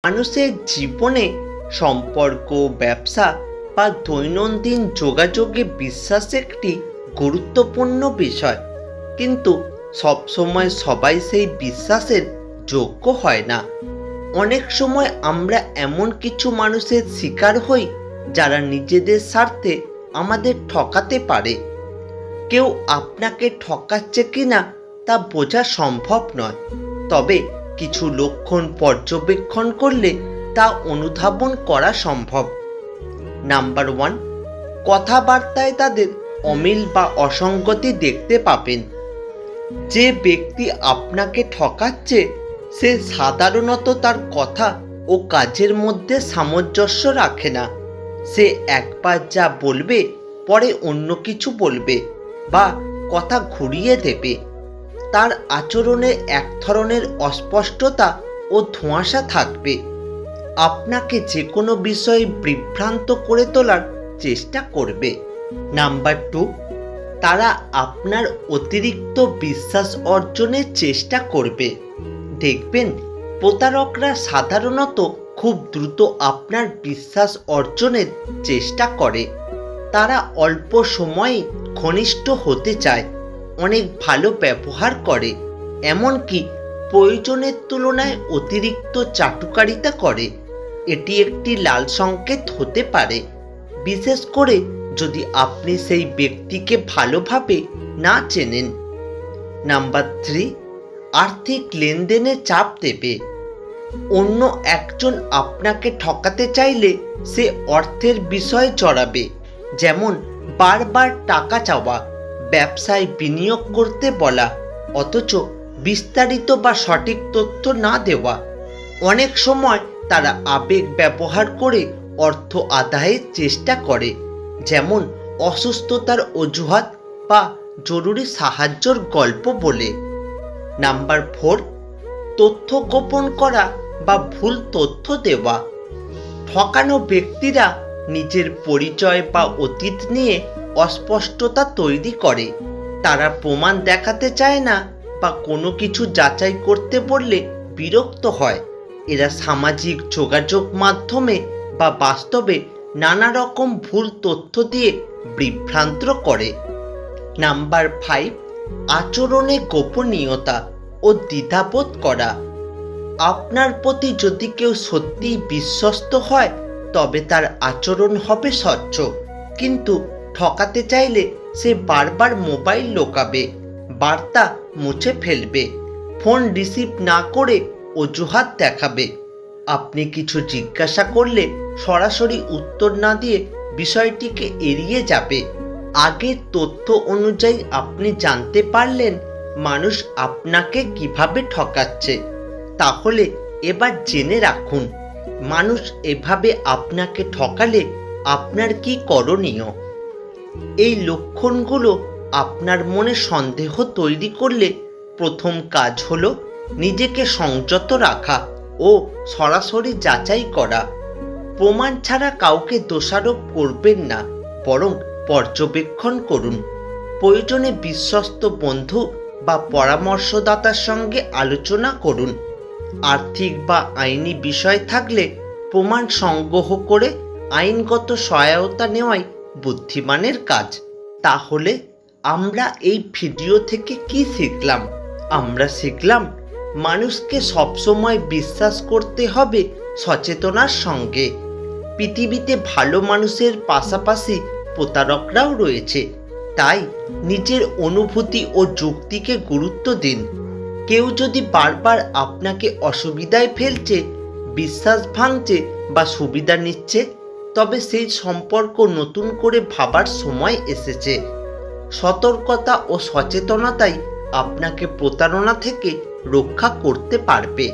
মানুষের জীবনে সম্পর্ক, ব্যবসা বা দৈনন্দিন যোগাযোগে বিশ্বাস একটি গুরুত্বপূর্ণ বিষয়, কিন্তু সবসময় সবাই সেই বিশ্বাসের যোগ্য হয় না। অনেক সময় আমরা এমন কিছু মানুষের শিকার হই যারা নিজেদের স্বার্থে আমাদের ঠকাতে পারে। কেউ আপনাকে ঠকাচ্ছে কিনা তা বোঝা সম্ভব নয়, তবে কিছু লক্ষণ পর্যবেক্ষণ করলে তা অনুধাবন করা সম্ভব। নাম্বার 1, কথাবার্তায় তাদের অমিল বা অসঙ্গতি দেখতে পাবেন। যে ব্যক্তি আপনাকে ঠকাচ্ছে সে সাধারণত তার কথা ও কাজের মধ্যে সামঞ্জস্য রাখে না। সে একবার যা বলবে পরে অন্য কিছু বলবে বা কথা ঘুরিয়ে দেবে। তার আচরণে এক ধরনের অস্পষ্টতা ও ধোঁয়াশা থাকবে। আপনাকে যে কোনো বিষয়ে বিভ্রান্ত করে তোলার চেষ্টা করবে। নাম্বার 2, তারা আপনার অতিরিক্ত বিশ্বাস অর্জনের চেষ্টা করবে। দেখবেন প্রতারকরা সাধারণত খুব দ্রুত আপনার বিশ্বাস অর্জনের চেষ্টা করে। তারা অল্প সময়ে ঘনিষ্ঠ হতে চায়, অনেক ভালো ব্যবহার করে, এমনকি প্রয়োজনের তুলনায় অতিরিক্ত চাটুকারিতা করে। এটি একটি লাল সংকেত হতে পারে, বিশেষ করে যদি আপনি সেই ব্যক্তিকে ভালোভাবে না চেনেন। নাম্বার 3, আর্থিক লেনদেনে চাপ দেবে। অন্য একজন আপনাকে ঠকাতে চাইলে সে অর্থের বিষয়ে জড়াবে, যেমন বারবার টাকা চাওয়া, ব্যবসায় বিনিয়োগ করতে বলা, অথচ বিস্তারিত বা সঠিক তথ্য না দেওয়া। অনেক সময় তারা আবেগ ব্যবহার করে অর্থ আদায়ের চেষ্টা করে, যেমন অসুস্থতার অজুহাত বা জরুরি সাহায্যের গল্প বলে। নাম্বার 4, তথ্য গোপন করা বা ভুল তথ্য দেওয়া। ঠকানো ব্যক্তিরা নিজের পরিচয় বা অতীত নিয়ে অস্পষ্টতা তৈরি করে। তারা প্রমাণ দেখাতে চায় না বা কোনো কিছু যাচাই করতে বললে বিরক্ত হয়। এরা সামাজিক যোগাযোগ মাধ্যমে বা বাস্তবে নানা রকম ভুল তথ্য দিয়ে বিভ্রান্ত করে। নাম্বার 5, আচরণে গোপনীয়তা ও দ্বিধাবোধ করা। আপনার প্রতি যদি কেউ সত্যিই বিশ্বস্ত হয় তবে তার আচরণ হবে স্বচ্ছ, কিন্তু ঠকাতে চাইলে সে বারবার মোবাইল লোকাবে, বার্তা মুছে ফেলবে, ফোন রিসিভ না করে অজুহাত দেখাবে। আপনি কিছু জিজ্ঞাসা করলে সরাসরি উত্তর না দিয়ে বিষয়টিকে এড়িয়ে যাবে। আগের তথ্য অনুযায়ী আপনি জানতে পারলেন মানুষ আপনাকে কিভাবে ঠকাচ্ছে। তাহলে এবার জেনে রাখুন, মানুষ এভাবে আপনাকে ঠকালে আপনার কি করণীয়। এই লক্ষণগুলো আপনার মনে সন্দেহ তৈরি করলে প্রথম কাজ হলো নিজেকে সংযত রাখা ও সরাসরি যাচাই করা। প্রমাণ ছাড়া কাউকে দোষারোপ করবেন না, বরং পর্যবেক্ষণ করুন। প্রয়োজনে বিশ্বস্ত বন্ধু বা পরামর্শদাতার সঙ্গে আলোচনা করুন। আর্থিক বা আইনি বিষয় থাকলে প্রমাণ সংগ্রহ করে আইনগত সহায়তা নেওয়াই বুদ্ধিমানের কাজ। তাহলে আমরা এই ভিডিও থেকে কি শিখলাম? আমরা শিখলাম মানুষকে সবসময় বিশ্বাস করতে হবে সচেতনার সঙ্গে। পৃথিবীতে ভালো মানুষের পাশাপাশি প্রতারকরাও রয়েছে, তাই নিজের অনুভূতি ও যুক্তিকে গুরুত্ব দিন। কেউ যদি বারবার আপনাকে অসুবিধায় ফেলছে, বিশ্বাস ভাঙছে বা সুবিধা নিচ্ছে, তবে সেই সম্পর্ক নতুন করে ভাবার সময় এসেছে। সতর্কতা ও সচেতনতাই আপনাকে প্রতারণা থেকে রক্ষা করতে পারবে।